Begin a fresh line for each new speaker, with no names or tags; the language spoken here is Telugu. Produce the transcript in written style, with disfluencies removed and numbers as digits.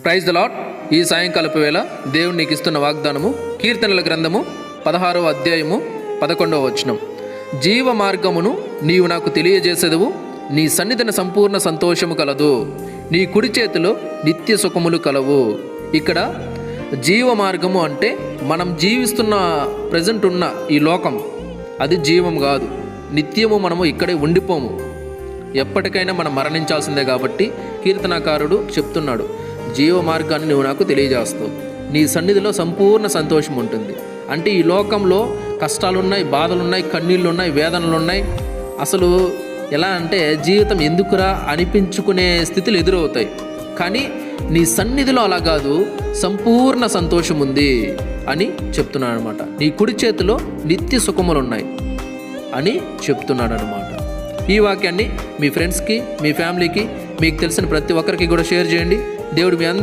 Praise the lord. ఈ సాయంకాలపు వేళ దేవుడు నీకు ఇస్తున్న వాగ్దానము కీర్తనల గ్రంథము 16వ అధ్యాయము 11వ వచనం. జీవ మార్గమును నీవు నాకు తెలియజేసేదవు, నీ సన్నిధిన సంపూర్ణ సంతోషము కలదు, నీ కుడి చేతిలో నిత్య సుఖములు కలవు. ఇక్కడ జీవ మార్గము అంటే మనం జీవిస్తున్న ప్రజెంట్ ఉన్న ఈ లోకం అది జీవం కాదు. నిత్యము మనము ఇక్కడే ఉండిపోము, ఎప్పటికైనా మనం మరణించాల్సిందే. కాబట్టి కీర్తనాకారుడు చెప్తున్నాడు, జీవ మార్గాన్ని నువ్వు నాకు తెలియజేస్తావు, నీ సన్నిధిలో సంపూర్ణ సంతోషం ఉంటుంది. అంటే ఈ లోకంలో కష్టాలున్నాయి, బాధలున్నాయి, కన్నీళ్ళున్నాయి, వేదనలున్నాయి. అసలు ఎలా అంటే జీవితం ఎందుకురా అనిపించుకునే స్థితులు ఎదురవుతాయి. కానీ నీ సన్నిధిలో అలా కాదు, సంపూర్ణ సంతోషం ఉంది అని చెప్తున్నాడు అనమాట. నీ కుడి చేతిలో నిత్య సుఖములు ఉన్నాయి అని చెప్తున్నాడు అనమాట. ఈ వాక్యాన్ని మీ ఫ్రెండ్స్కి, మీ ఫ్యామిలీకి, మీకు తెలిసిన ప్రతి ఒక్కరికి కూడా షేర్ చేయండి. దేవుడు మీ